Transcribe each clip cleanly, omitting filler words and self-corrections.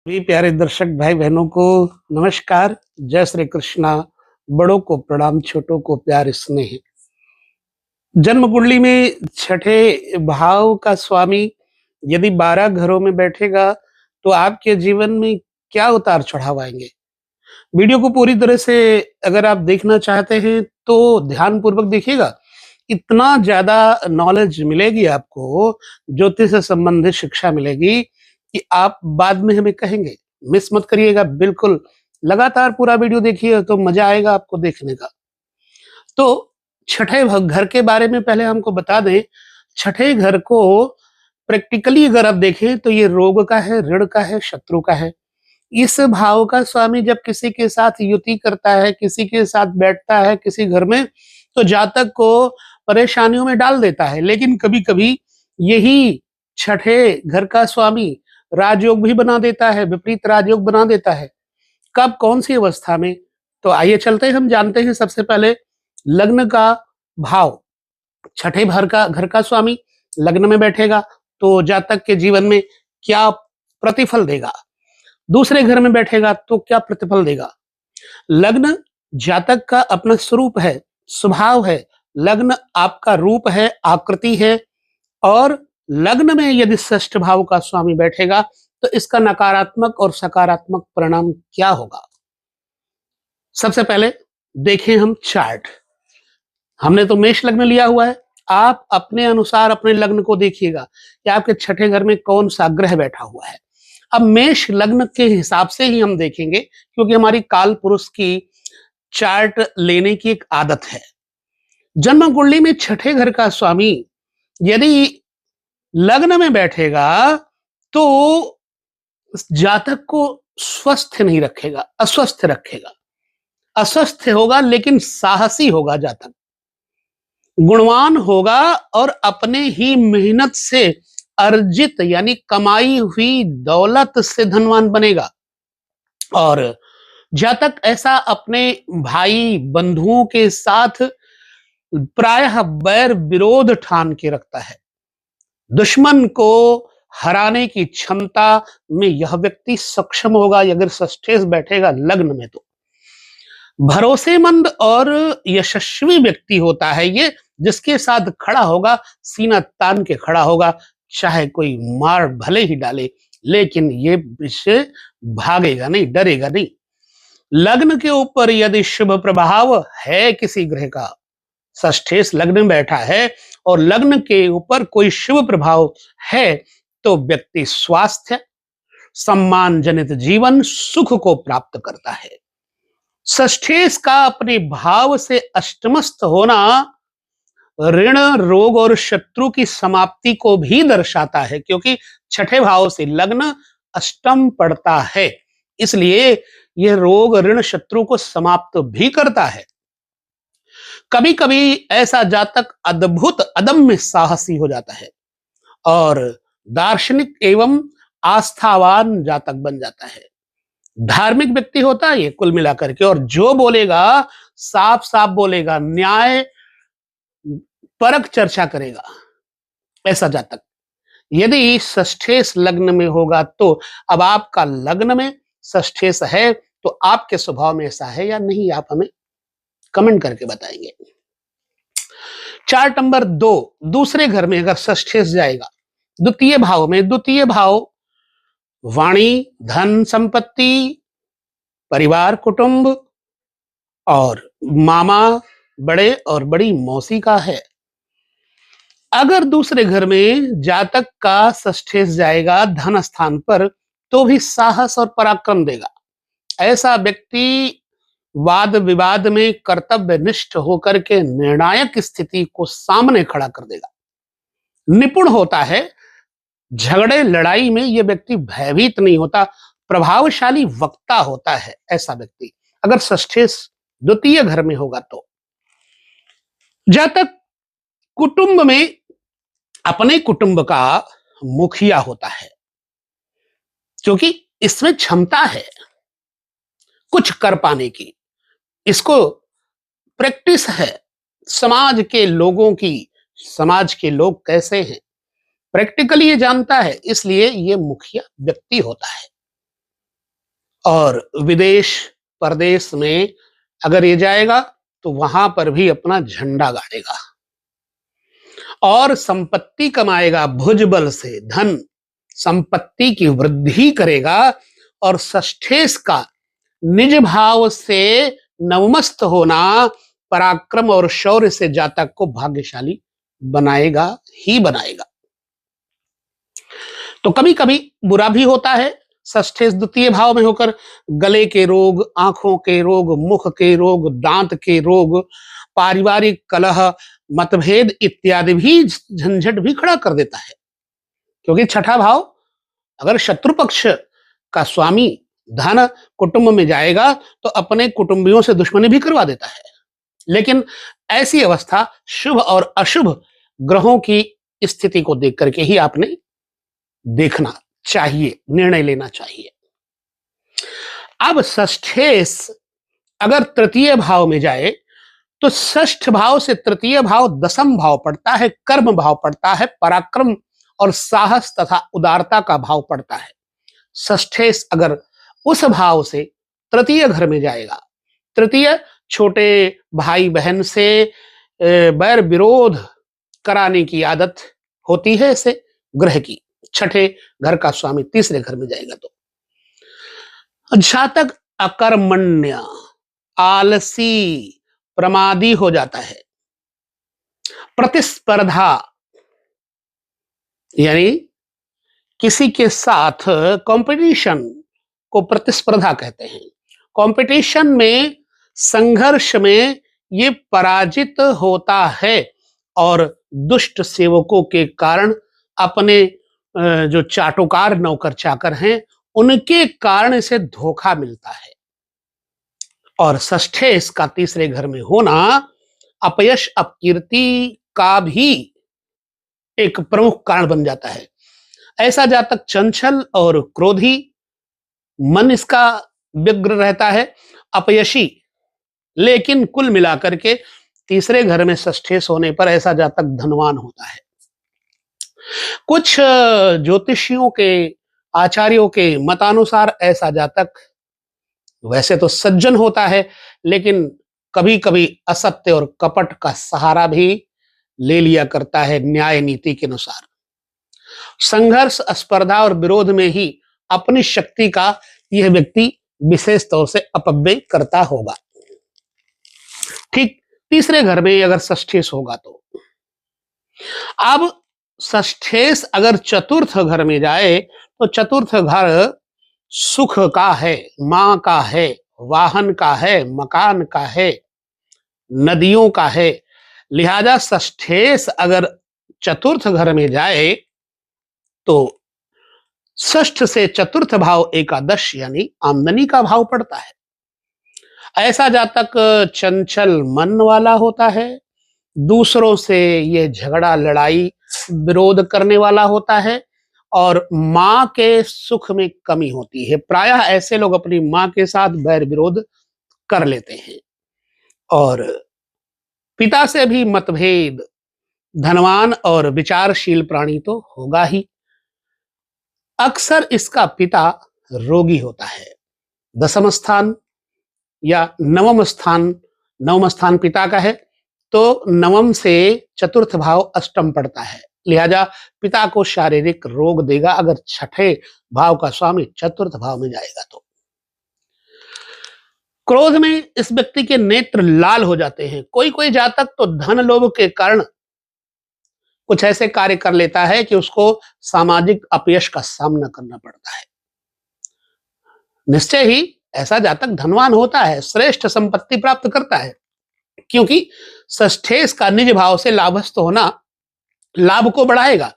सभी प्यारे दर्शक भाई बहनों को नमस्कार। जय श्री कृष्णा। बड़ों को प्रणाम, छोटों को प्यार स्नेह। जन्म कुंडली में छठे भाव का स्वामी यदि 12 घरों में बैठेगा तो आपके जीवन में क्या उतार चढ़ाव आएंगे। वीडियो को पूरी तरह से अगर आप देखना चाहते हैं तो ध्यान पूर्वक देखिएगा। इतना ज्यादा नॉलेज मिलेगी आपको, ज्योतिष से संबंधित शिक्षा मिलेगी कि आप बाद में हमें कहेंगे। मिस मत करिएगा, बिल्कुल लगातार पूरा वीडियो देखिए तो मजा आएगा आपको देखने का। तो छठे घर के बारे में पहले हमको बता दें। छठे घर को प्रैक्टिकली अगर आप देखें तो ये रोग का है, ऋण का है, शत्रु का है। इस भाव का स्वामी जब किसी के साथ युति करता है, किसी के साथ बैठता है किसी घर में, तो जातक को परेशानियों में डाल देता है। लेकिन कभी कभी यही छठे घर का स्वामी राजयोग भी बना देता है, विपरीत राजयोग बना देता है। कब, कौन सी अवस्था में? तो आइए चलते हैं, हम जानते हैं सबसे पहले लग्न का भाव। छठे घर का स्वामी लग्न में बैठेगा तो जातक के जीवन में क्या प्रतिफल देगा। दूसरे घर में बैठेगा तो क्या प्रतिफल देगा। लग्न जातक का अपना स्वरूप है, स्वभाव है। लग्न आपका रूप है, आकृति है। और लग्न में यदि षष्ठ भाव का स्वामी बैठेगा तो इसका नकारात्मक और सकारात्मक परिणाम क्या होगा। सबसे पहले देखें हम चार्ट। हमने तो मेष लग्न लिया हुआ है। आप अपने अनुसार अपने लग्न को देखिएगा कि आपके छठे घर में कौन सा ग्रह बैठा हुआ है। अब मेष लग्न के हिसाब से ही हम देखेंगे, क्योंकि हमारी काल पुरुष की चार्ट लेने की एक आदत है। जन्म कुंडली में छठे घर का स्वामी यदि लग्न में बैठेगा तो जातक को स्वस्थ नहीं रखेगा, अस्वस्थ रखेगा। अस्वस्थ होगा लेकिन साहसी होगा जातक, गुणवान होगा और अपने ही मेहनत से अर्जित यानी कमाई हुई दौलत से धनवान बनेगा। और जातक ऐसा अपने भाई बंधुओं के साथ प्रायः बैर विरोध ठान के रखता है। दुश्मन को हराने की क्षमता में यह व्यक्ति सक्षम होगा अगर षष्ठेश बैठेगा लग्न में। तो भरोसेमंद और यशस्वी व्यक्ति होता है ये, जिसके साथ खड़ा होगा सीना तान के खड़ा होगा, चाहे कोई मार भले ही डाले लेकिन ये इससे भागेगा नहीं, डरेगा नहीं। लग्न के ऊपर यदि शुभ प्रभाव है किसी ग्रह का, षष्ठेश लग्न में बैठा है और लग्न के ऊपर कोई शुभ प्रभाव है, तो व्यक्ति स्वास्थ्य, सम्मान जनित जीवन, सुख को प्राप्त करता है। षष्ठेश का अपने भाव से अष्टमस्थ होना ऋण, रोग और शत्रु की समाप्ति को भी दर्शाता है, क्योंकि छठे भाव से लग्न अष्टम पड़ता है, इसलिए यह रोग, ऋण, शत्रु को समाप्त भी करता है। कभी कभी ऐसा जातक अद्भुत अदम्य साहसी हो जाता है और दार्शनिक एवं आस्थावान जातक बन जाता है। धार्मिक व्यक्ति होता है ये कुल मिलाकर के, और जो बोलेगा साफ साफ बोलेगा, न्याय परक चर्चा करेगा ऐसा जातक। यदि षष्ठेश लग्न में होगा तो अब आपका लग्न में षष्ठेश है तो आपके स्वभाव में ऐसा है या नहीं, आप हमें कमेंट करके बताएंगे। चार्ट नंबर 2, दूसरे घर में अगर षष्ठेश जाएगा द्वितीय भाव में, द्वितीय भाव वाणी, धन, संपत्ति, परिवार, कुटुंब और मामा, बड़े और बड़ी मौसी का है। अगर दूसरे घर में जातक का षष्ठेश जाएगा धन स्थान पर तो भी साहस और पराक्रम देगा। ऐसा व्यक्ति वाद विवाद में कर्तव्यनिष्ठ होकर के निर्णायक स्थिति को सामने खड़ा कर देगा। निपुण होता है, झगड़े लड़ाई में यह व्यक्ति भयभीत नहीं होता, प्रभावशाली वक्ता होता है ऐसा व्यक्ति अगर षष्ठेश द्वितीय घर में होगा तो। जातक कुटुंब में अपने कुटुंब का मुखिया होता है, क्योंकि इसमें क्षमता है कुछ कर पाने की, इसको प्रैक्टिस है समाज के लोगों की, समाज के लोग कैसे हैं प्रैक्टिकली ये जानता है, इसलिए ये मुखिया व्यक्ति होता है। और विदेश परदेश में अगर ये जाएगा तो वहां पर भी अपना झंडा गाड़ेगा और संपत्ति कमाएगा, भुजबल से धन संपत्ति की वृद्धि करेगा। और षष्ठेश का निज भाव से नवमस्त होना पराक्रम और शौर्य से जातक को भाग्यशाली बनाएगा ही बनाएगा। तो कभी कभी बुरा भी होता है। षष्ठेश द्वितीय भाव में होकर गले के रोग, आंखों के रोग, मुख के रोग, दांत के रोग, पारिवारिक कलह, मतभेद इत्यादि भी झंझट भी खड़ा कर देता है। क्योंकि छठा भाव अगर शत्रु पक्ष का स्वामी धन कुटुंब में जाएगा तो अपने कुटुंबियों से दुश्मनी भी करवा देता है। लेकिन ऐसी अवस्था शुभ और अशुभ ग्रहों की स्थिति को देख करके ही आपने देखना चाहिए, निर्णय लेना चाहिए। अब षष्ठेश अगर तृतीय भाव में जाए तो षष्ठ भाव से तृतीय भाव दसम भाव पड़ता है, कर्म भाव पड़ता है, पराक्रम और साहस तथा उदारता का भाव पड़ता है। षष्ठेश अगर उस भाव से तृतीय घर में जाएगा, तृतीय छोटे भाई बहन से बैर विरोध कराने की आदत होती है इसे ग्रह की। छठे घर का स्वामी तीसरे घर में जाएगा तो जातक अकर्मण्य, आलसी, प्रमादी हो जाता है। प्रतिस्पर्धा यानी किसी के साथ कंपटीशन को प्रतिस्पर्धा कहते हैं। कंपटीशन में, संघर्ष में ये पराजित होता है और दुष्ट सेवकों के कारण अपने जो चाटुकार नौकर चाकर हैं उनके कारण इसे धोखा मिलता है। और षष्ठेश का तीसरे घर में होना अपयश, अपकीर्ति का भी एक प्रमुख कारण बन जाता है। ऐसा जातक चंचल और क्रोधी, मन इसका व्यग्र रहता है, अपयशी, लेकिन कुल मिलाकर के तीसरे घर में षष्ठेश होने पर ऐसा जातक धनवान होता है। कुछ ज्योतिषियों के, आचार्यों के मतानुसार ऐसा जातक वैसे तो सज्जन होता है, लेकिन कभी कभी असत्य और कपट का सहारा भी ले लिया करता है न्याय नीति के अनुसार। संघर्ष, स्पर्धा और विरोध में ही अपनी शक्ति का यह व्यक्ति विशेष तौर से अपव्यय करता होगा। ठीक तीसरे घर में अगर षष्ठेश होगा तो अब षष्ठेश अगर चतुर्थ घर में जाए तो चतुर्थ घर सुख का है, मां का है, वाहन का है, मकान का है, नदियों का है। लिहाजा षष्ठेश अगर चतुर्थ घर में जाए तो षष्ठ से चतुर्थ भाव एकादश यानी आमदनी का भाव पड़ता है। ऐसा जातक चंचल मन वाला होता है, दूसरों से ये झगड़ा, लड़ाई, विरोध करने वाला होता है और मां के सुख में कमी होती है। प्रायः ऐसे लोग अपनी मां के साथ बैर विरोध कर लेते हैं। और पिता से भी मतभेद, धनवान और विचारशील प्राणी तो होगा ही। अक्सर इसका पिता रोगी होता है। दसम स्थान या नवम स्थान पिता का है तो नवम से चतुर्थ भाव अष्टम पड़ता है। लिहाजा पिता को शारीरिक रोग देगा अगर छठे भाव का स्वामी चतुर्थ भाव में जाएगा तो। क्रोध में इस व्यक्ति के नेत्र लाल हो जाते हैं। कोई कोई जातक तो धन लोभ के कारण कुछ ऐसे कार्य कर लेता है कि उसको सामाजिक अपयश का सामना करना पड़ता है। निश्चय ही ऐसा जातक धनवान होता है, श्रेष्ठ संपत्ति प्राप्त करता है, क्योंकि षष्ठेश का निज भाव से लाभस्थ होना लाभ को बढ़ाएगा,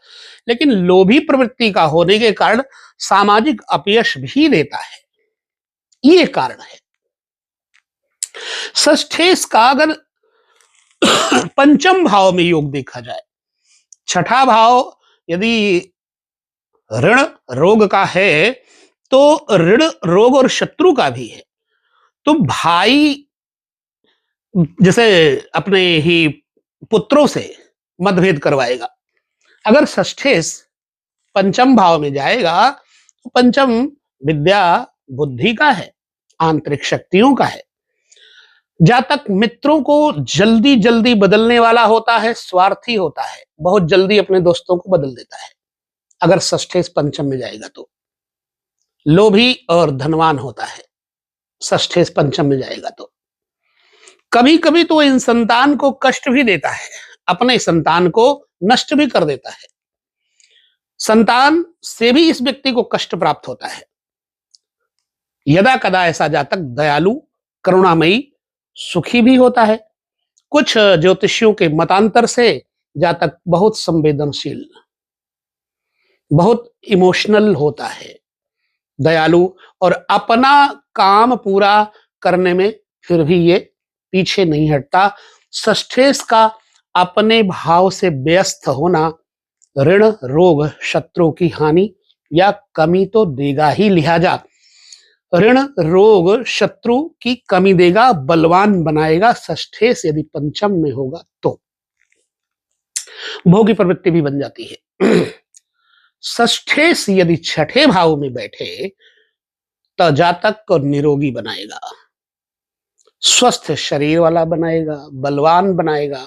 लेकिन लोभी प्रवृत्ति का होने के कारण सामाजिक अपयश भी देता है। ये कारण है। षष्ठेश का अगर पंचम भाव में योग देखा जाए, छठा भाव यदि ऋण रोग का है तो ऋण रोग और शत्रु का भी है। तो भाई जैसे अपने ही पुत्रों से मतभेद करवाएगा। अगर षष्ठेश पंचम भाव में जाएगा तो पंचम विद्या, बुद्धि का है, आंतरिक शक्तियों का है। जातक मित्रों को जल्दी जल्दी बदलने वाला होता है, स्वार्थी होता है, बहुत जल्दी अपने दोस्तों को बदल देता है। अगर षष्ठेश पंचम में जाएगा तो लोभी और धनवान होता है, षष्ठेश पंचम में जाएगा तो कभी कभी तो इन संतान को कष्ट भी देता है, अपने संतान को नष्ट भी कर देता है। संतान से भी इस व्यक्ति को कष्ट प्राप्त होता है। यदा कदा ऐसा जातक दयालु, करुणामयी, सुखी भी होता है। कुछ ज्योतिषियों के मतांतर से जातक बहुत संवेदनशील, बहुत इमोशनल होता है, दयालु, और अपना काम पूरा करने में फिर भी ये पीछे नहीं हटता। षष्ठेश का अपने भाव से व्यस्त होना ऋण, रोग, शत्रु की हानि या कमी तो देगा ही। लिहाजा ऋण, रोग, शत्रु की कमी देगा, बलवान बनाएगा। षष्ठेश यदि पंचम में होगा तो भोगी प्रवृत्ति भी बन जाती है। षष्ठेश यदि छठे भाव में बैठे तो जातक को निरोगी बनाएगा, स्वस्थ शरीर वाला बनाएगा, बलवान बनाएगा,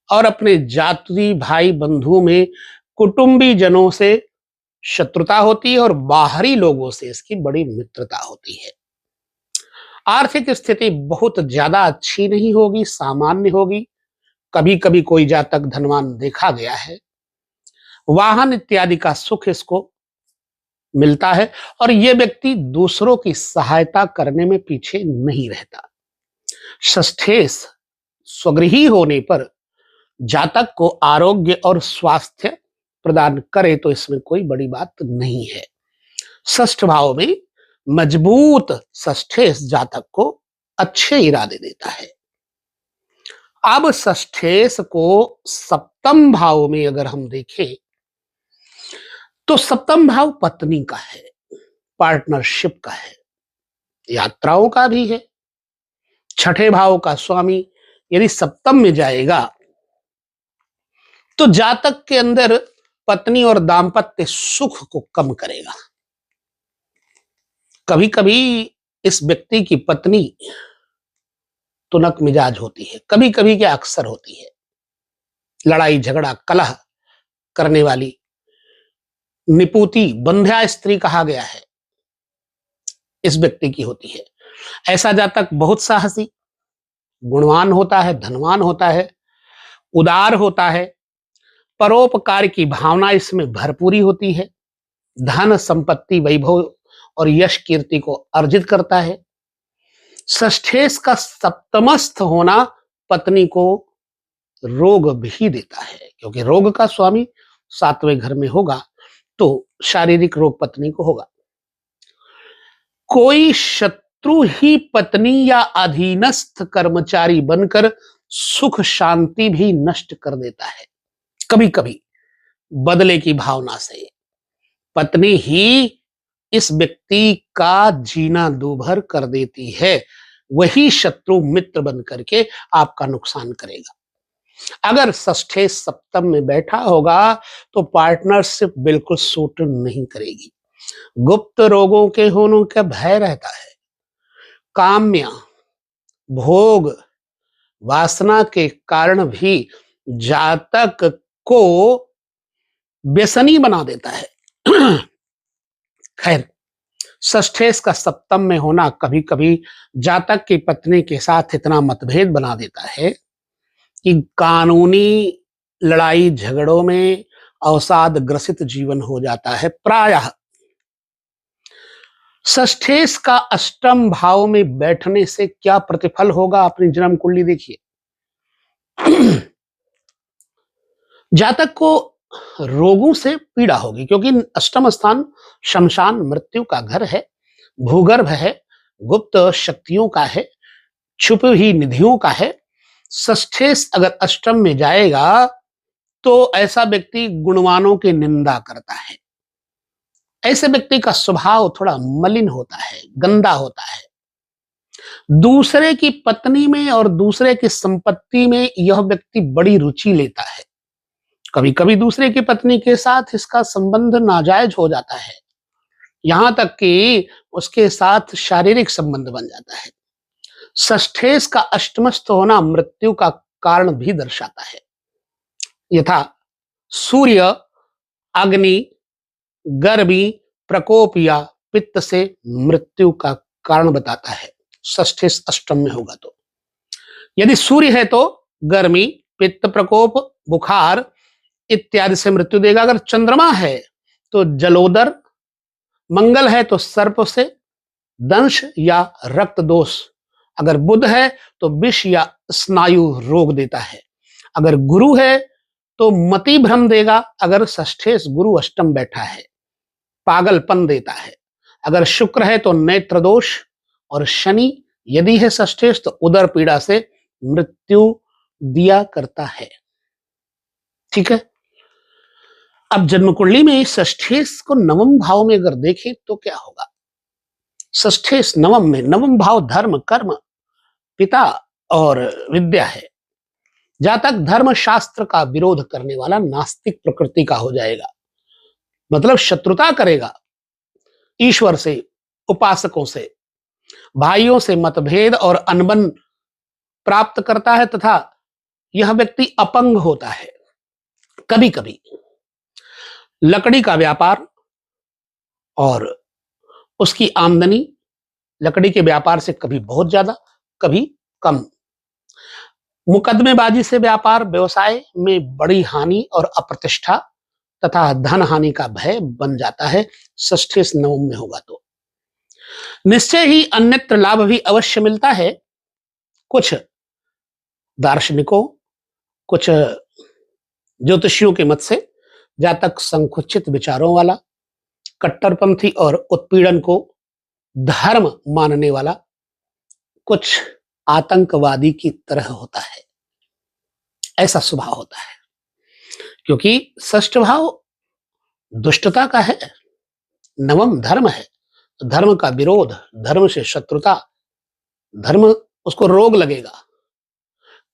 और अपने जाति भाई बंधुओं में कुटुंबी जनों से शत्रुता होती है और बाहरी लोगों से इसकी बड़ी मित्रता होती है। आर्थिक स्थिति बहुत ज्यादा अच्छी नहीं होगी, सामान्य होगी। कभी कभी कोई जातक धनवान देखा गया है। वाहन इत्यादि का सुख इसको मिलता है और यह व्यक्ति दूसरों की सहायता करने में पीछे नहीं रहता। षष्ठेश स्वगृही होने पर जातक को आरोग्य और स्वास्थ्य प्रदान करे तो इसमें कोई बड़ी बात नहीं है। षष्ठ भाव में मजबूत षष्ठेश जातक को अच्छे इरादे देता है। अब षष्ठेश को सप्तम भाव में अगर हम देखें तो सप्तम भाव पत्नी का है, पार्टनरशिप का है, यात्राओं का भी है। छठे भाव का स्वामी यदि सप्तम में जाएगा तो जातक के अंदर पत्नी और दाम्पत्य सुख को कम करेगा। कभी कभी इस व्यक्ति की पत्नी तुनक मिजाज होती है, कभी कभी क्या अक्सर होती है, लड़ाई झगड़ा कलह करने वाली, निपुती, बंध्या स्त्री कहा गया है, इस व्यक्ति की होती है। ऐसा जातक बहुत साहसी, गुणवान होता है, धनवान होता है, उदार होता है, परोपकार की भावना इसमें भरपूरी होती है, धन संपत्ति वैभव और यश कीर्ति को अर्जित करता है। षष्ठेश का सप्तमस्थ होना पत्नी को रोग भी देता है, क्योंकि रोग का स्वामी सातवें घर में होगा तो शारीरिक रोग पत्नी को होगा। कोई शत्रु ही पत्नी या अधीनस्थ कर्मचारी बनकर सुख शांति भी नष्ट कर देता है। कभी कभी बदले की भावना से पत्नी ही इस व्यक्ति का जीना दूभर कर देती है। वही शत्रु मित्र बन करके आपका नुकसान करेगा। अगर षष्ठेश सप्तम में बैठा होगा तो पार्टनरशिप बिल्कुल सूट नहीं करेगी। गुप्त रोगों के होने का भय रहता है। काम्य भोग वासना के कारण भी जातक को व्यसनी बना देता है। खैर, षष्ठेश का सप्तम में होना कभी कभी जातक की पत्नी के साथ इतना मतभेद बना देता है कि कानूनी लड़ाई झगड़ों में अवसाद ग्रसित जीवन हो जाता है। प्रायः षष्ठेश का अष्टम भाव में बैठने से क्या प्रतिफल होगा, अपनी जन्म कुंडली देखिए। जातक को रोगों से पीड़ा होगी, क्योंकि अष्टम स्थान शमशान मृत्यु का घर है, भूगर्भ है, गुप्त शक्तियों का है, छुपी हुई निधियों का है। षष्ठेश अगर अष्टम में जाएगा तो ऐसा व्यक्ति गुणवानों की निंदा करता है। ऐसे व्यक्ति का स्वभाव थोड़ा मलिन होता है, गंदा होता है। दूसरे की पत्नी में और दूसरे की संपत्ति में यह व्यक्ति बड़ी रुचि लेता है। कभी कभी दूसरे की पत्नी के साथ इसका संबंध नाजायज हो जाता है, यहां तक कि उसके साथ शारीरिक संबंध बन जाता है। षष्ठेश का अष्टमस्थ होना मृत्यु का कारण भी दर्शाता है। यथा सूर्य अग्नि गर्मी प्रकोप या पित्त से मृत्यु का कारण बताता है। षष्ठेश अष्टम में होगा तो यदि सूर्य है तो गर्मी पित्त प्रकोप बुखार इत्यादि से मृत्यु देगा। अगर चंद्रमा है तो जलोदर, मंगल है तो सर्प से दंश या रक्त दोष, अगर बुध है तो विष या स्नायु रोग देता है। अगर गुरु है तो मति भ्रम देगा। अगर षष्ठेश गुरु अष्टम बैठा है पागलपन देता है। अगर शुक्र है तो नेत्र दोष, और शनि यदि है षष्ठेश तो उदर पीड़ा से मृत्यु दिया करता है। ठीक है। अब जन्म कुंडली में षष्ठेश को नवम भाव में अगर देखें तो क्या होगा। षष्ठेश नवम में, नवम भाव धर्म कर्म पिता और विद्या है। जातक धर्म शास्त्र का विरोध करने वाला नास्तिक प्रकृति का हो जाएगा, मतलब शत्रुता करेगा ईश्वर से, उपासकों से, भाइयों से मतभेद और अनबन प्राप्त करता है तथा यह व्यक्ति अपंग होता है। कभी कभी लकड़ी का व्यापार और उसकी आमदनी लकड़ी के व्यापार से कभी बहुत ज्यादा कभी कम। मुकदमेबाजी से व्यापार व्यवसाय में बड़ी हानि और अप्रतिष्ठा तथा धन हानि का भय बन जाता है। षष्ठेश नवम में होगा तो निश्चय ही अन्यत्र लाभ भी अवश्य मिलता है। कुछ दार्शनिकों, कुछ ज्योतिषियों के मत से जातक संकुचित विचारों वाला, कट्टरपंथी और उत्पीड़न को धर्म मानने वाला, कुछ आतंकवादी की तरह होता है। ऐसा स्वभाव होता है क्योंकि षष्ठ भाव दुष्टता का है, नवम धर्म है। धर्म का विरोध, धर्म से शत्रुता, धर्म उसको रोग लगेगा।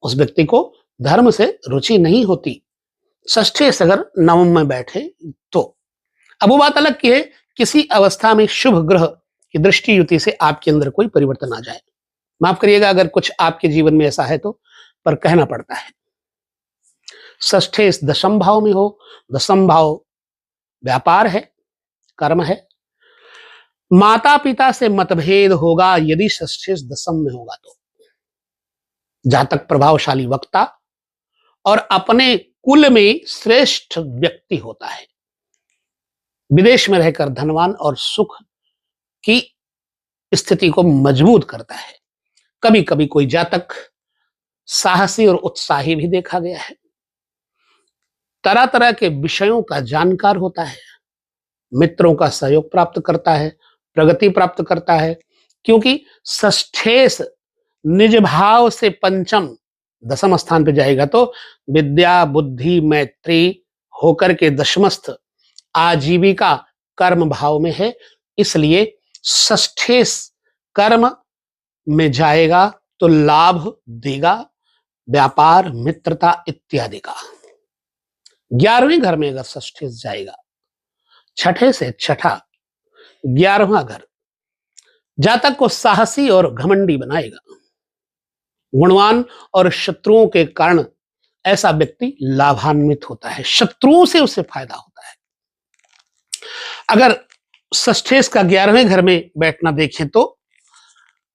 उस व्यक्ति को धर्म से रुचि नहीं होती षष्ठेश अगर नवम में बैठे तो। अब वो बात अलग की है किसी अवस्था में शुभ ग्रह की दृष्टि युति से आपके अंदर कोई परिवर्तन आ जाए। माफ करिएगा अगर कुछ आपके जीवन में ऐसा है तो, पर कहना पड़ता है। षष्ठेश दशम भाव में हो, दशम भाव व्यापार है, कर्म है। माता पिता से मतभेद होगा यदि षष्ठेश दशम में होगा तो। जातक प्रभावशाली वक्ता और अपने कुल में श्रेष्ठ व्यक्ति होता है। विदेश में रहकर धनवान और सुख की स्थिति को मजबूत करता है। कभी कभी कोई जातक साहसी और उत्साही भी देखा गया है। तरह तरह के विषयों का जानकार होता है, मित्रों का सहयोग प्राप्त करता है, प्रगति प्राप्त करता है। क्योंकि षष्ठेश निज भाव से पंचम दशम स्थान पे जाएगा तो विद्या बुद्धि मैत्री होकर के दशमस्थ आजीविका कर्म भाव में है। इसलिए षष्ठेश कर्म में जाएगा तो लाभ देगा, व्यापार मित्रता इत्यादि का। 11वें घर में अगर षष्ठेश जाएगा, छठे से छठा 11वां घर जातक को साहसी और घमंडी बनाएगा। गुणवान और शत्रुओं के कारण ऐसा व्यक्ति लाभान्वित होता है, शत्रुओं से उसे फायदा होता है। अगर षष्ठेश का 11वें घर में बैठना देखें तो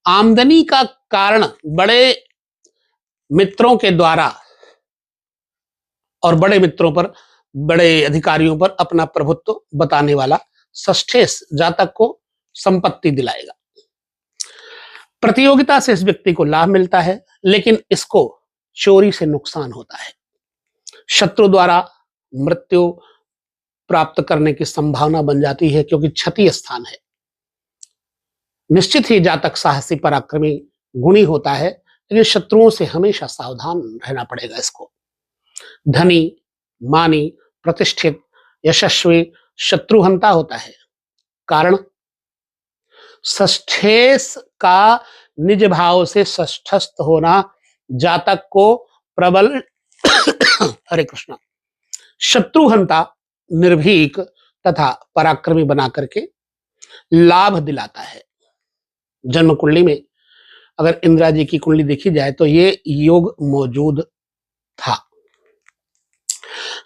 आमदनी का कारण बड़े मित्रों के द्वारा और बड़े मित्रों पर, बड़े अधिकारियों पर अपना प्रभुत्व बताने वाला षष्ठेश जातक को संपत्ति दिलाएगा। प्रतियोगिता से इस व्यक्ति को लाभ मिलता है, लेकिन इसको चोरी से नुकसान होता है। शत्रु द्वारा मृत्यु प्राप्त करने की संभावना बन जाती है क्योंकि क्षति स्थान है। निश्चित ही जातक साहसी पराक्रमी गुणी होता है, लेकिन शत्रुओं से हमेशा सावधान रहना पड़ेगा इसको। धनी मानी प्रतिष्ठित यशस्वी शत्रुहंता होता है। कारण षष्ठेश का निज भाव से षष्ठस्थ होना जातक को प्रबल हरे कृष्णा शत्रुहंता, निर्भीक तथा पराक्रमी बना करके लाभ दिलाता है। जन्म कुंडली में अगर इंदिरा जी की कुंडली देखी जाए तो ये योग मौजूद था।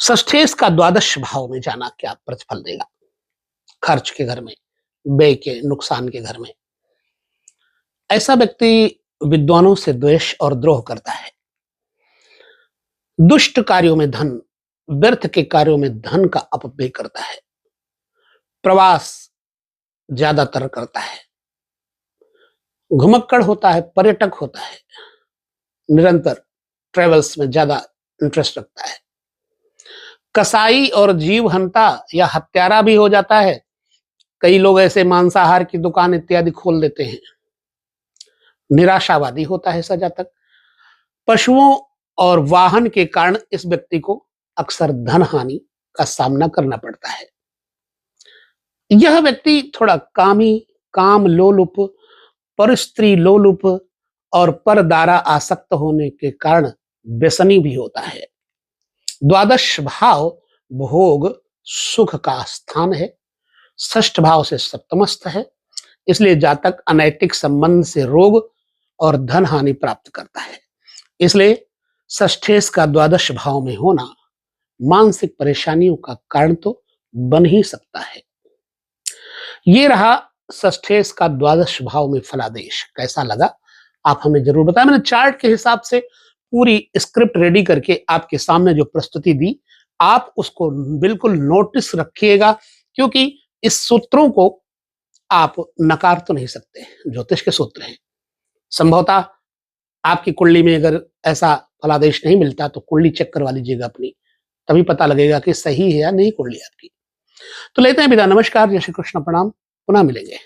षष्ठेश का द्वादश भाव में जाना क्या प्रतिफल देगा? खर्च के घर में, व्यय के, नुकसान के घर में। ऐसा व्यक्ति विद्वानों से द्वेष और द्रोह करता है, दुष्ट कार्यों में धन, व्यर्थ के कार्यों में धन का अपव्यय करता है, प्रवास ज्यादातर करता है, घुमक्कड़ होता है, पर्यटक होता है, निरंतर ट्रेवल्स में ज्यादा इंटरेस्ट रखता है, कसाई और जीव हंता या हत्यारा भी हो जाता है। कई लोग ऐसे मांसाहार की दुकान इत्यादि खोल देते हैं। निराशावादी होता है सजा तक। पशुओं और वाहन के कारण इस व्यक्ति को अक्सर धन हानि का सामना करना पड़ता है। यह व्यक्ति थोड़ा कामी, काम लोलुप, पर स्त्री लोलुप और परदारा आसक्त होने के कारण व्यसनी भी होता है। द्वादश भाव भोग सुख का स्थान है, षष्ठ भाव से सप्तमस्थ है, इसलिए जातक अनैतिक संबंध से रोग और धन हानि प्राप्त करता है। इसलिए षष्ठेश का द्वादश भाव में होना मानसिक परेशानियों का कारण तो बन ही सकता है। ये रहा षष्ठेश का द्वादश भाव में फलादेश। कैसा लगा आप हमें जरूर बताएं। मैंने चार्ट के हिसाब से पूरी स्क्रिप्ट रेडी करके आपके सामने जो प्रस्तुति दी, आप उसको बिल्कुल नोटिस रखिएगा, क्योंकि इस सूत्रों को आप नकार तो नहीं सकते। ज्योतिष के सूत्र हैं। संभवतः आपकी कुंडली में अगर ऐसा फलादेश नहीं मिलता तो कुंडली चेक करवा लीजिएगा अपनी, तभी पता लगेगा कि सही है या नहीं कुंडली आपकी। तो लेते हैं विदा। नमस्कार, जय श्री कृष्ण, प्रणाम, पुनः मिलेंगे।